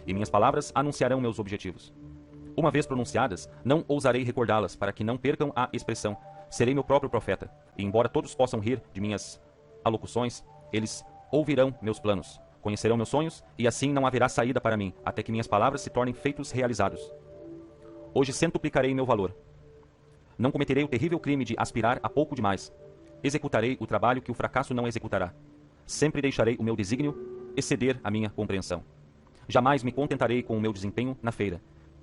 e minhas palavras anunciarão meus objetivos. Uma vez pronunciadas, não ousarei recordá-las para que não percam a expressão. Serei meu próprio profeta, e embora todos possam rir de minhas alocuções, eles ouvirão meus planos, conhecerão meus sonhos, e assim não haverá saída para mim, até que minhas palavras se tornem feitos realizados. Hoje centuplicarei meu valor. Não cometerei o terrível crime de aspirar a pouco demais. Executarei o trabalho que o fracasso não executará. Sempre deixarei o meu desígnio exceder a minha compreensão. Jamais me contentarei com o meu desempenho na feira.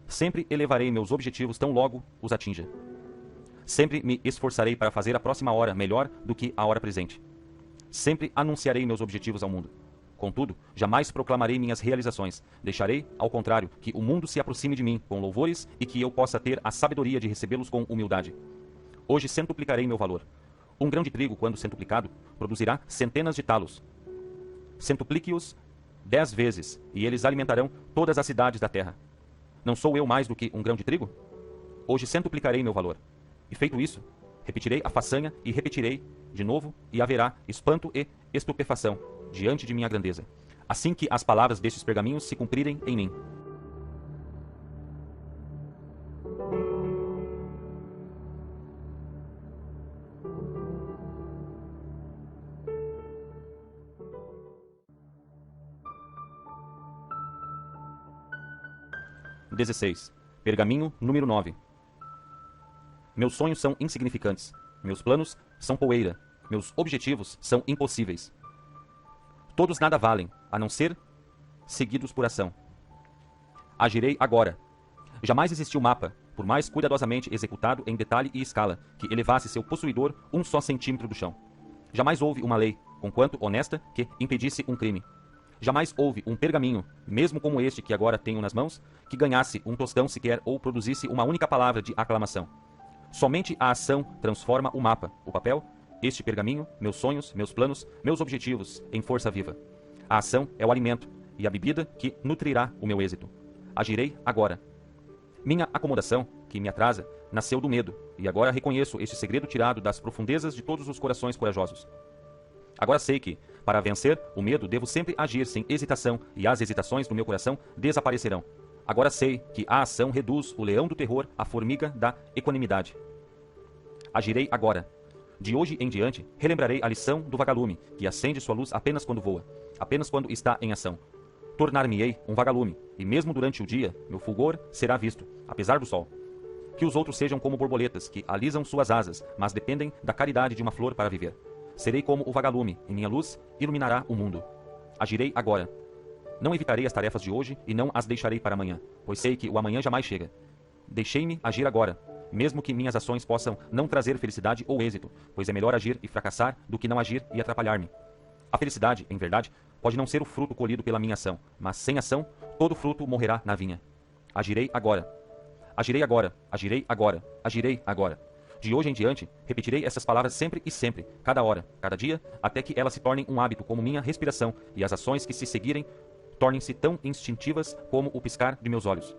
Sempre elevarei meus objetivos tão logo os atinja. Sempre me esforçarei para fazer a próxima hora melhor do que a hora presente. Sempre anunciarei meus objetivos ao mundo. Contudo, jamais proclamarei minhas realizações. Deixarei, ao contrário, que o mundo se aproxime de mim com louvores e que eu possa ter a sabedoria de recebê-los com humildade. Hoje centuplicarei meu valor. Um grão de trigo, quando centuplicado, produzirá centenas de talos. Centuplique-os 10 vezes, e eles alimentarão todas as cidades da terra. Não sou eu mais do que um grão de trigo? Hoje centuplicarei meu valor. E feito isso, repetirei a façanha e repetirei de novo, e haverá espanto e estupefação diante de minha grandeza, assim que as palavras destes pergaminhos se cumprirem em mim. Pergaminho número 9. Meus sonhos são insignificantes. Meus planos são poeira. Meus objetivos são impossíveis. Todos nada valem, a não ser seguidos por ação. Agirei agora. Jamais existiu mapa, por mais cuidadosamente executado em detalhe e escala, que elevasse seu possuidor 1 só centímetro do chão. Jamais houve uma lei, conquanto honesta, que impedisse um crime. Jamais houve um pergaminho, mesmo como este que agora tenho nas mãos, que ganhasse um tostão sequer ou produzisse uma única palavra de aclamação. Somente a ação transforma o mapa, o papel, este pergaminho, meus sonhos, meus planos, meus objetivos, em força viva. A ação é o alimento e a bebida que nutrirá o meu êxito. Agirei agora. Minha acomodação, que me atrasa, nasceu do medo, e agora reconheço este segredo tirado das profundezas de todos os corações corajosos. Agora sei que, para vencer o medo, devo sempre agir sem hesitação, e as hesitações do meu coração desaparecerão. Agora sei que a ação reduz o leão do terror à formiga da equanimidade. Agirei agora. De hoje em diante, relembrarei a lição do vagalume, que acende sua luz apenas quando voa, apenas quando está em ação. Tornar-me-ei um vagalume, e mesmo durante o dia, meu fulgor será visto, apesar do sol. Que os outros sejam como borboletas, que alisam suas asas, mas dependem da caridade de uma flor para viver. Serei como o vagalume, e minha luz iluminará o mundo. Agirei agora. Não evitarei as tarefas de hoje e não as deixarei para amanhã, pois sei que o amanhã jamais chega. Deixei-me agir agora, mesmo que minhas ações possam não trazer felicidade ou êxito, pois é melhor agir e fracassar do que não agir e atrapalhar-me. A felicidade, em verdade, pode não ser o fruto colhido pela minha ação, mas sem ação, todo fruto morrerá na vinha. Agirei agora. Agirei agora, agirei agora, agirei agora. De hoje em diante, repetirei essas palavras sempre e sempre, cada hora, cada dia, até que elas se tornem um hábito como minha respiração e as ações que se seguirem tornem-se tão instintivas como o piscar de meus olhos.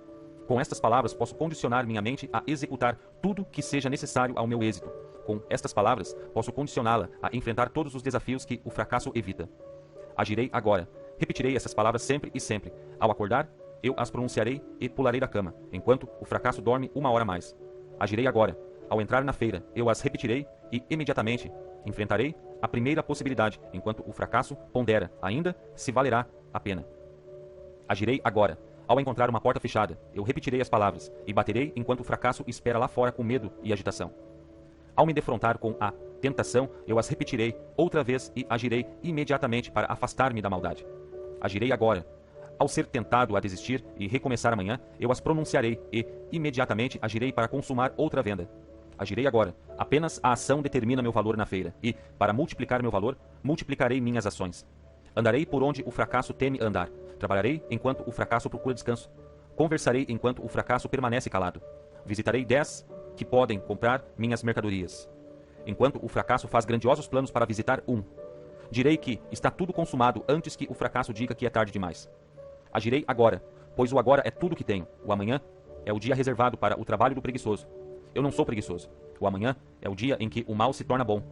Com estas palavras, posso condicionar minha mente a executar tudo que seja necessário ao meu êxito. Com estas palavras, posso condicioná-la a enfrentar todos os desafios que o fracasso evita. Agirei agora. Repetirei essas palavras sempre e sempre. Ao acordar, eu as pronunciarei e pularei da cama, enquanto o fracasso dorme 1 hora mais. Agirei agora. Ao entrar na feira, eu as repetirei e, imediatamente, enfrentarei a primeira possibilidade, enquanto o fracasso pondera ainda se valerá a pena. Agirei agora. Ao encontrar uma porta fechada, eu repetirei as palavras e baterei enquanto o fracasso espera lá fora com medo e agitação. Ao me defrontar com a tentação, eu as repetirei outra vez e agirei imediatamente para afastar-me da maldade. Agirei agora. Ao ser tentado a desistir e recomeçar amanhã, eu as pronunciarei e imediatamente agirei para consumar outra venda. Agirei agora. Apenas a ação determina meu valor na feira e, para multiplicar meu valor, multiplicarei minhas ações. Andarei por onde o fracasso teme andar. Trabalharei enquanto o fracasso procura descanso. Conversarei enquanto o fracasso permanece calado. Visitarei 10 que podem comprar minhas mercadorias, enquanto o fracasso faz grandiosos planos para visitar 1. Direi que está tudo consumado antes que o fracasso diga que é tarde demais. Agirei agora, pois o agora é tudo que tenho. O amanhã é o dia reservado para o trabalho do preguiçoso. Eu não sou preguiçoso. O amanhã é o dia em que o mal se torna bom.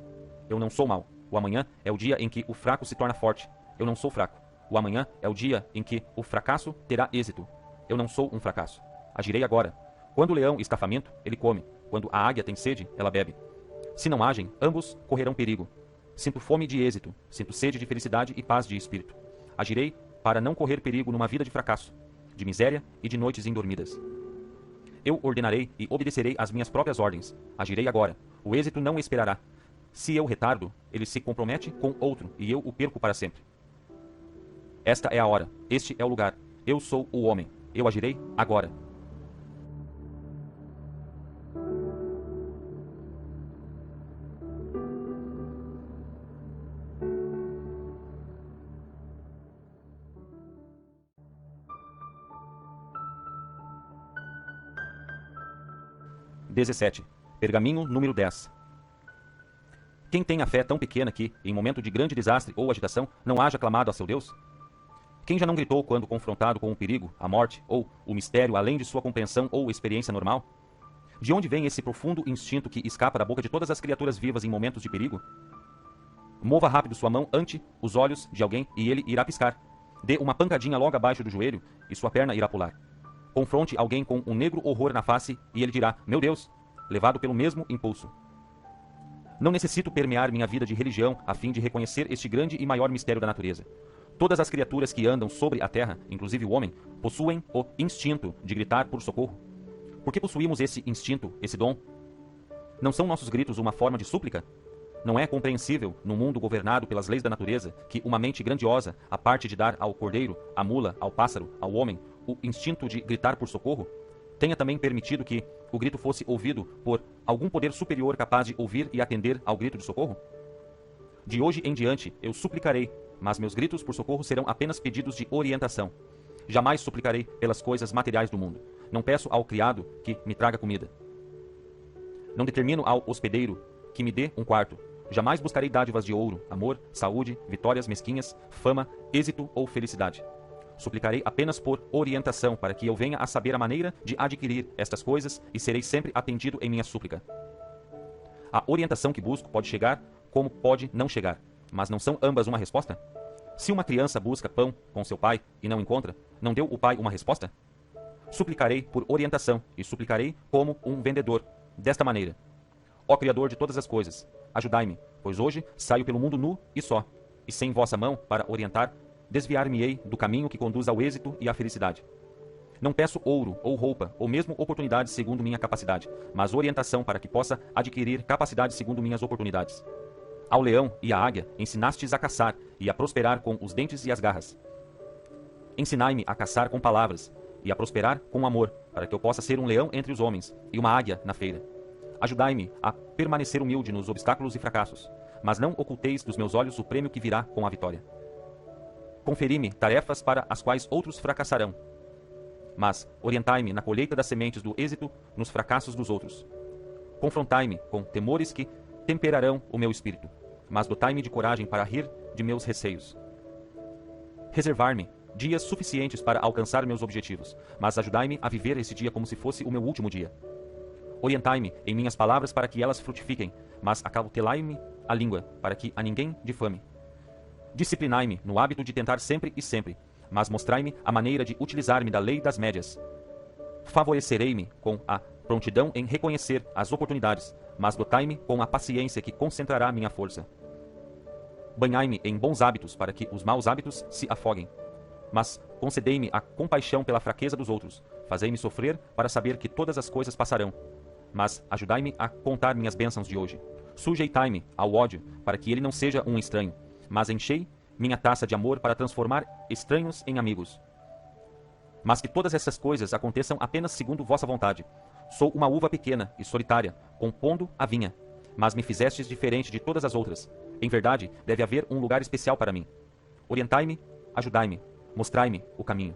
Eu não sou mau. O amanhã é o dia em que o fraco se torna forte. Eu não sou fraco. O amanhã é o dia em que o fracasso terá êxito. Eu não sou um fracasso. Agirei agora. Quando o leão está faminto, ele come. Quando a águia tem sede, ela bebe. Se não agem, ambos correrão perigo. Sinto fome de êxito, sinto sede de felicidade e paz de espírito. Agirei para não correr perigo numa vida de fracasso, de miséria e de noites indormidas. Eu ordenarei e obedecerei às minhas próprias ordens. Agirei agora. O êxito não esperará. Se eu retardo, ele se compromete com outro e eu o perco para sempre. Esta é a hora. Este é o lugar. Eu sou o homem. Eu agirei agora. (17) Pergaminho número 10. Quem tem a fé tão pequena que, em momento de grande desastre ou agitação, não haja clamado a seu Deus? Quem já não gritou quando confrontado com o perigo, a morte ou o mistério além de sua compreensão ou experiência normal? De onde vem esse profundo instinto que escapa da boca de todas as criaturas vivas em momentos de perigo? Mova rápido sua mão ante os olhos de alguém e ele irá piscar. Dê uma pancadinha logo abaixo do joelho e sua perna irá pular. Confronte alguém com um negro horror na face e ele dirá, meu Deus, levado pelo mesmo impulso. Não necessito permear minha vida de religião a fim de reconhecer este grande e maior mistério da natureza. Todas as criaturas que andam sobre a terra, inclusive o homem, possuem o instinto de gritar por socorro. Por que possuímos esse instinto, esse dom? Não são nossos gritos uma forma de súplica? Não é compreensível, num mundo governado pelas leis da natureza, que uma mente grandiosa, a parte de dar ao cordeiro, à mula, ao pássaro, ao homem, o instinto de gritar por socorro, tenha também permitido que o grito fosse ouvido por algum poder superior capaz de ouvir e atender ao grito de socorro? De hoje em diante, eu suplicarei, mas meus gritos por socorro serão apenas pedidos de orientação. Jamais suplicarei pelas coisas materiais do mundo. Não peço ao criado que me traga comida. Não determino ao hospedeiro que me dê um quarto. Jamais buscarei dádivas de ouro, amor, saúde, vitórias mesquinhas, fama, êxito ou felicidade. Suplicarei apenas por orientação para que eu venha a saber a maneira de adquirir estas coisas e serei sempre atendido em minha súplica. A orientação que busco pode chegar como pode não chegar, mas não são ambas uma resposta? Se uma criança busca pão com seu pai e não encontra, não deu o pai uma resposta? Suplicarei por orientação e suplicarei como um vendedor, desta maneira. Ó Criador de todas as coisas, ajudai-me, pois hoje saio pelo mundo nu e só, e sem vossa mão para orientar, desviar-me-ei do caminho que conduz ao êxito e à felicidade. Não peço ouro ou roupa, ou mesmo oportunidades segundo minha capacidade, mas orientação para que possa adquirir capacidade segundo minhas oportunidades. Ao leão e à águia ensinastes a caçar e a prosperar com os dentes e as garras. Ensinai-me a caçar com palavras e a prosperar com amor, para que eu possa ser um leão entre os homens e uma águia na feira. Ajudai-me a permanecer humilde nos obstáculos e fracassos, mas não oculteis dos meus olhos o prêmio que virá com a vitória. Conferi-me tarefas para as quais outros fracassarão, mas orientai-me na colheita das sementes do êxito nos fracassos dos outros. Confrontai-me com temores que temperarão o meu espírito, mas dotai-me de coragem para rir de meus receios. Reservar-me dias suficientes para alcançar meus objetivos, mas ajudai-me a viver esse dia como se fosse o meu último dia. Orientai-me em minhas palavras para que elas frutifiquem, mas acautelai-me a língua para que a ninguém difame. Disciplinai-me no hábito de tentar sempre e sempre, mas mostrai-me a maneira de utilizar-me da lei das médias. Favorecerei-me com a prontidão em reconhecer as oportunidades, mas dotai-me com a paciência que concentrará minha força. Banhai-me em bons hábitos para que os maus hábitos se afoguem, mas concedei-me a compaixão pela fraqueza dos outros. Fazei-me sofrer para saber que todas as coisas passarão, mas ajudai-me a contar minhas bênçãos de hoje. Sujeitai-me ao ódio para que ele não seja um estranho, mas enchei minha taça de amor para transformar estranhos em amigos. Mas que todas essas coisas aconteçam apenas segundo vossa vontade. Sou uma uva pequena e solitária, compondo a vinha, mas me fizestes diferente de todas as outras. Em verdade, deve haver um lugar especial para mim. Orientai-me, ajudai-me, mostrai-me o caminho.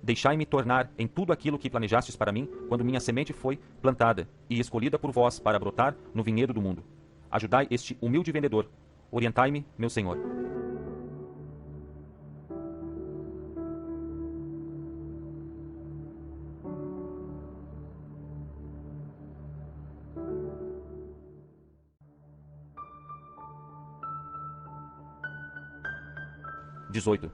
Deixai-me tornar em tudo aquilo que planejastes para mim quando minha semente foi plantada e escolhida por vós para brotar no vinhedo do mundo. Ajudai este humilde vendedor. Orientai-me, meu Senhor. 18.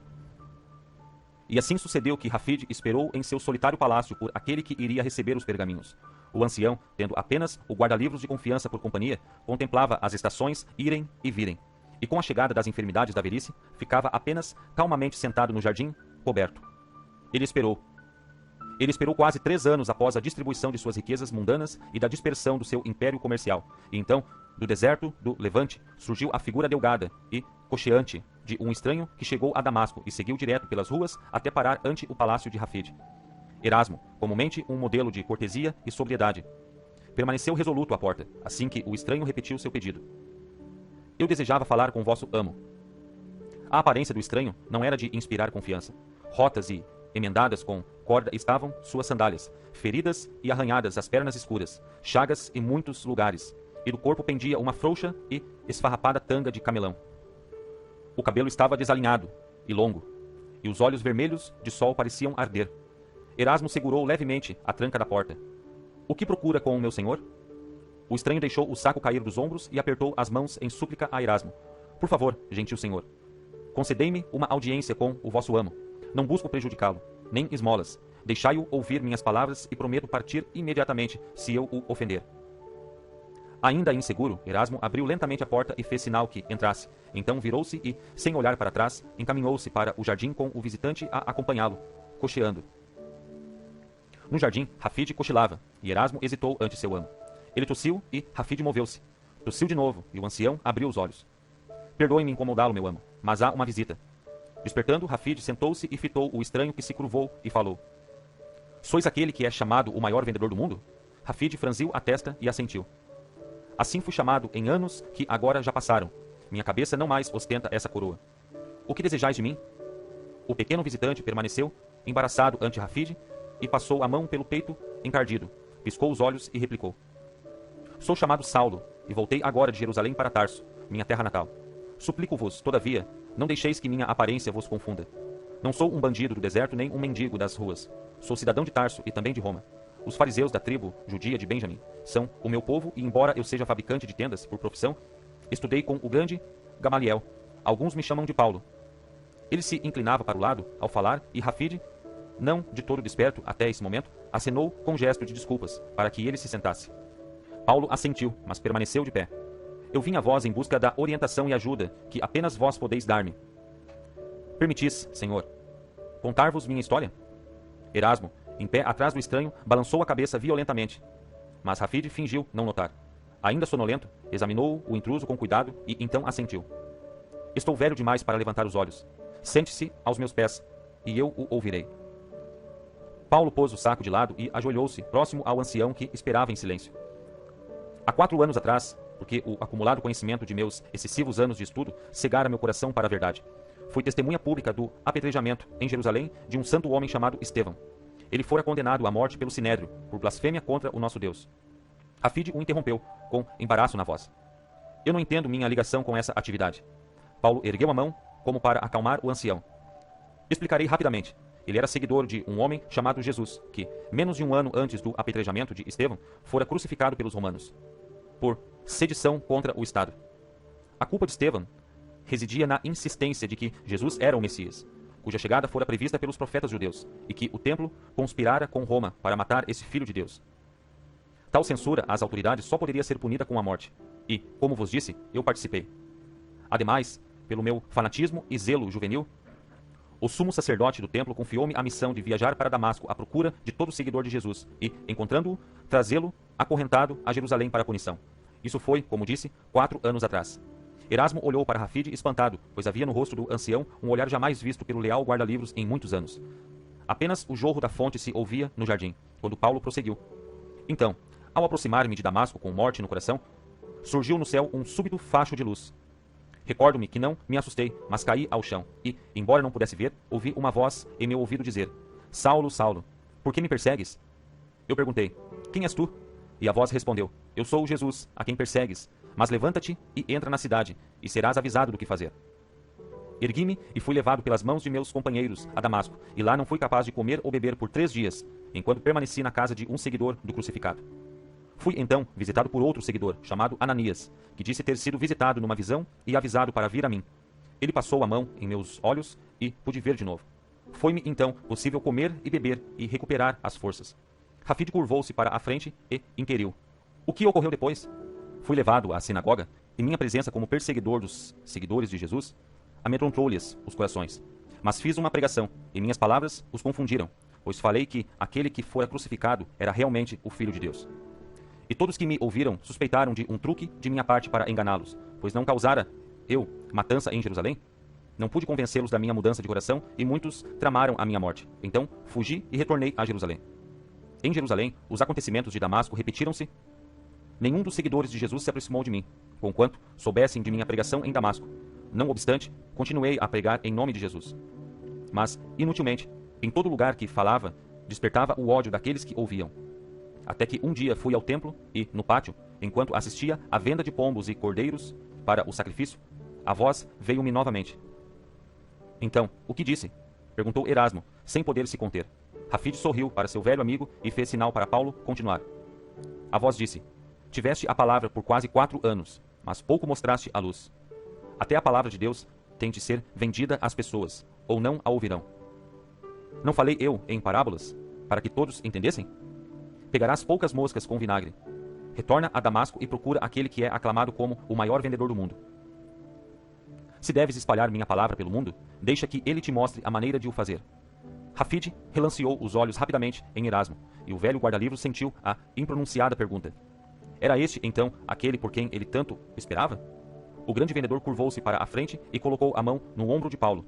E assim sucedeu que Rafide esperou em seu solitário palácio por aquele que iria receber os pergaminhos. O ancião, tendo apenas o guarda-livros de confiança por companhia, contemplava as estações irem e virem, e com a chegada das enfermidades da velhice, ficava apenas calmamente sentado no jardim, coberto. Ele esperou. Ele esperou quase 3 anos após a distribuição de suas riquezas mundanas e da dispersão do seu império comercial. E então, do deserto do Levante, surgiu a figura delgada e coxeante de um estranho que chegou a Damasco e seguiu direto pelas ruas até parar ante o palácio de Rafide. Erasmo, comumente um modelo de cortesia e sobriedade, permaneceu resoluto à porta, assim que o estranho repetiu seu pedido. Eu desejava falar com vosso amo. A aparência do estranho não era de inspirar confiança. Rotas e emendadas com corda estavam suas sandálias, feridas e arranhadas as pernas escuras, chagas em muitos lugares, e do corpo pendia uma frouxa e esfarrapada tanga de camelão. O cabelo estava desalinhado e longo, e os olhos vermelhos de sol pareciam arder. Erasmo segurou levemente a tranca da porta. O que procura com o meu senhor? O estranho deixou o saco cair dos ombros e apertou as mãos em súplica a Erasmo. Por favor, gentil senhor, concedei-me uma audiência com o vosso amo. Não busco prejudicá-lo, nem esmolas. Deixai-o ouvir minhas palavras e prometo partir imediatamente se eu o ofender. Ainda inseguro, Erasmo abriu lentamente a porta e fez sinal que entrasse. Então virou-se e, sem olhar para trás, encaminhou-se para o jardim com o visitante a acompanhá-lo, cocheando. No jardim, Rafide cochilava, e Erasmo hesitou ante seu amo. Ele tossiu e Rafide moveu-se. Tossiu de novo, e o ancião abriu os olhos. Perdoe-me incomodá-lo, meu amo, mas há uma visita. Despertando, Rafide sentou-se e fitou o estranho que se curvou e falou. Sois aquele que é chamado o maior vendedor do mundo? Rafide franziu a testa e assentiu. Assim fui chamado em anos que agora já passaram. Minha cabeça não mais ostenta essa coroa. O que desejais de mim? O pequeno visitante permaneceu, embaraçado ante Rafide, e passou a mão pelo peito encardido, piscou os olhos e replicou. Sou chamado Saulo, e voltei agora de Jerusalém para Tarso, minha terra natal. Suplico-vos, todavia, não deixeis que minha aparência vos confunda. Não sou um bandido do deserto nem um mendigo das ruas. Sou cidadão de Tarso e também de Roma. Os fariseus da tribo judia de Benjamim são o meu povo e, embora eu seja fabricante de tendas por profissão, estudei com o grande Gamaliel. Alguns me chamam de Paulo. Ele se inclinava para o lado ao falar e Rafide, não de todo desperto até esse momento, acenou com um gesto de desculpas para que ele se sentasse. Paulo assentiu, mas permaneceu de pé. Eu vim a vós em busca da orientação e ajuda que apenas vós podeis dar-me. Permitis, senhor, contar-vos minha história? Erasmo, em pé atrás do estranho, balançou a cabeça violentamente. Mas Rafide fingiu não notar. Ainda sonolento, examinou o intruso com cuidado e então assentiu. Estou velho demais para levantar os olhos. Sente-se aos meus pés, e eu o ouvirei. Paulo pôs o saco de lado e ajoelhou-se próximo ao ancião que esperava em silêncio. Há 4 anos atrás, porque o acumulado conhecimento de meus excessivos anos de estudo cegara meu coração para a verdade, fui testemunha pública do apedrejamento em Jerusalém de um santo homem chamado Estevão. Ele fora condenado à morte pelo Sinédrio, por blasfêmia contra o nosso Deus. Rafide o interrompeu, com embaraço na voz. Eu não entendo minha ligação com essa atividade. Paulo ergueu a mão, como para acalmar o ancião. Explicarei rapidamente. Ele era seguidor de um homem chamado Jesus, que, menos de 1 ano antes do apedrejamento de Estevão, fora crucificado pelos romanos, por sedição contra o Estado. A culpa de Estevão residia na insistência de que Jesus era o Messias, cuja chegada fora prevista pelos profetas judeus, e que o templo conspirara com Roma para matar esse filho de Deus. Tal censura às autoridades só poderia ser punida com a morte, e, como vos disse, eu participei. Ademais, pelo meu fanatismo e zelo juvenil, o sumo sacerdote do templo confiou-me a missão de viajar para Damasco à procura de todo seguidor de Jesus e, encontrando-o, trazê-lo acorrentado a Jerusalém para a punição. Isso foi, como disse, 4 anos atrás. Erasmo olhou para Rafide espantado, pois havia no rosto do ancião um olhar jamais visto pelo leal guarda-livros em muitos anos. Apenas o jorro da fonte se ouvia no jardim, quando Paulo prosseguiu. Então, ao aproximar-me de Damasco com morte no coração, surgiu no céu um súbito facho de luz. Recordo-me que não me assustei, mas caí ao chão e, embora não pudesse ver, ouvi uma voz em meu ouvido dizer: Saulo, Saulo, por que me persegues? Eu perguntei: Quem és tu? E a voz respondeu: Eu sou Jesus, a quem persegues, mas levanta-te e entra na cidade, e serás avisado do que fazer. Ergui-me e fui levado pelas mãos de meus companheiros a Damasco, e lá não fui capaz de comer ou beber por 3 dias, enquanto permaneci na casa de um seguidor do crucificado. Fui então visitado por outro seguidor, chamado Ananias, que disse ter sido visitado numa visão e avisado para vir a mim. Ele passou a mão em meus olhos e pude ver de novo. Foi-me então possível comer e beber e recuperar as forças. Rafid curvou-se para a frente e inquiriu: o que ocorreu depois? Fui levado à sinagoga e minha presença como perseguidor dos seguidores de Jesus amedrontou-lhes os corações. Mas fiz uma pregação e minhas palavras os confundiram, pois falei que aquele que fora crucificado era realmente o Filho de Deus. E todos que me ouviram suspeitaram de um truque de minha parte para enganá-los, pois não causara eu matança em Jerusalém? Não pude convencê-los da minha mudança de coração e muitos tramaram a minha morte. Então fugi e retornei a Jerusalém. Em Jerusalém, os acontecimentos de Damasco repetiram-se. Nenhum dos seguidores de Jesus se aproximou de mim, conquanto soubessem de minha pregação em Damasco. Não obstante, continuei a pregar em nome de Jesus. Mas, inutilmente, em todo lugar que falava, despertava o ódio daqueles que ouviam. Até que um dia fui ao templo e, no pátio, enquanto assistia à venda de pombos e cordeiros para o sacrifício, a voz veio-me novamente. Então, o que disse? Perguntou Erasmo, sem poder se conter. Rafid sorriu para seu velho amigo e fez sinal para Paulo continuar. A voz disse: tiveste a palavra por quase 4 anos, mas pouco mostraste a luz. Até a palavra de Deus tem de ser vendida às pessoas, ou não a ouvirão. Não falei eu em parábolas, para que todos entendessem? Pegarás poucas moscas com vinagre. Retorna a Damasco e procura aquele que é aclamado como o maior vendedor do mundo. Se deves espalhar minha palavra pelo mundo, deixa que ele te mostre a maneira de o fazer. Rafid relanceou os olhos rapidamente em Erasmo, e o velho guarda-livros sentiu a impronunciada pergunta. Era este, então, aquele por quem ele tanto esperava? O grande vendedor curvou-se para a frente e colocou a mão no ombro de Paulo.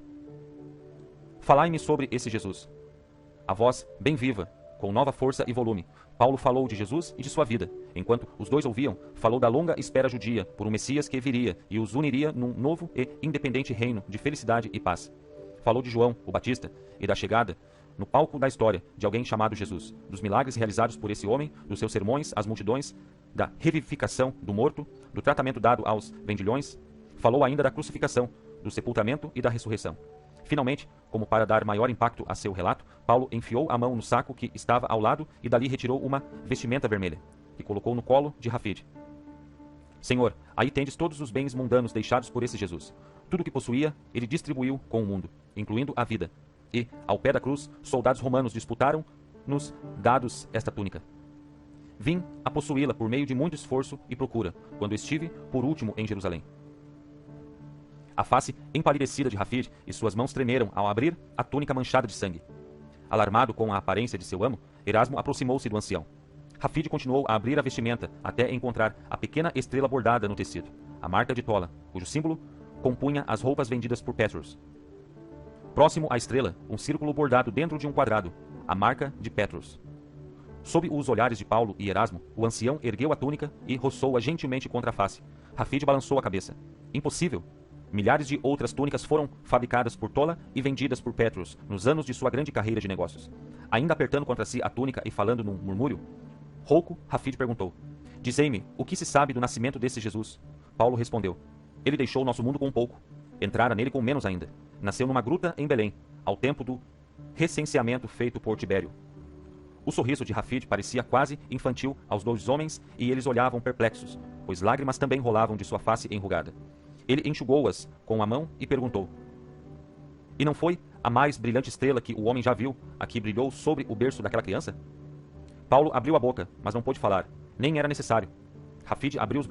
Falai-me sobre esse Jesus. A voz, bem viva, com nova força e volume, Paulo falou de Jesus e de sua vida. Enquanto os dois ouviam, falou da longa espera judia por um Messias que viria e os uniria num novo e independente reino de felicidade e paz. Falou de João, o Batista, e da chegada, no palco da história, de alguém chamado Jesus, dos milagres realizados por esse homem, dos seus sermões às multidões, da revivificação do morto, do tratamento dado aos vendilhões. Falou ainda da crucificação, do sepultamento e da ressurreição. Finalmente, como para dar maior impacto a seu relato, Paulo enfiou a mão no saco que estava ao lado e dali retirou uma vestimenta vermelha, e colocou no colo de Rafid. Senhor, aí tendes todos os bens mundanos deixados por esse Jesus. Tudo o que possuía, ele distribuiu com o mundo, incluindo a vida. E, ao pé da cruz, soldados romanos disputaram-nos dados esta túnica. Vim a possuí-la por meio de muito esforço e procura, quando estive por último em Jerusalém. A face empalidecida de Rafid e suas mãos tremeram ao abrir a túnica manchada de sangue. Alarmado com a aparência de seu amo, Erasmo aproximou-se do ancião. Rafid continuou a abrir a vestimenta até encontrar a pequena estrela bordada no tecido, a marca de Tola, cujo símbolo compunha as roupas vendidas por Petros. Próximo à estrela, um círculo bordado dentro de um quadrado, a marca de Petros. Sob os olhares de Paulo e Erasmo, o ancião ergueu a túnica e roçou-a gentilmente contra a face. Rafid balançou a cabeça. Impossível! Milhares de outras túnicas foram fabricadas por Tola e vendidas por Petros nos anos de sua grande carreira de negócios. Ainda apertando contra si a túnica e falando num murmúrio, rouco, Rafid perguntou: dizei-me, o que se sabe do nascimento desse Jesus? Paulo respondeu: ele deixou nosso mundo com pouco. Entrara nele com menos ainda. Nasceu numa gruta em Belém, ao tempo do recenseamento feito por Tibério. O sorriso de Rafid parecia quase infantil aos 2 homens e eles olhavam perplexos, pois lágrimas também rolavam de sua face enrugada. Ele enxugou-as com a mão e perguntou: e não foi a mais brilhante estrela que o homem já viu a que brilhou sobre o berço daquela criança? Paulo abriu a boca, mas não pôde falar. Nem era necessário. Rafid abriu os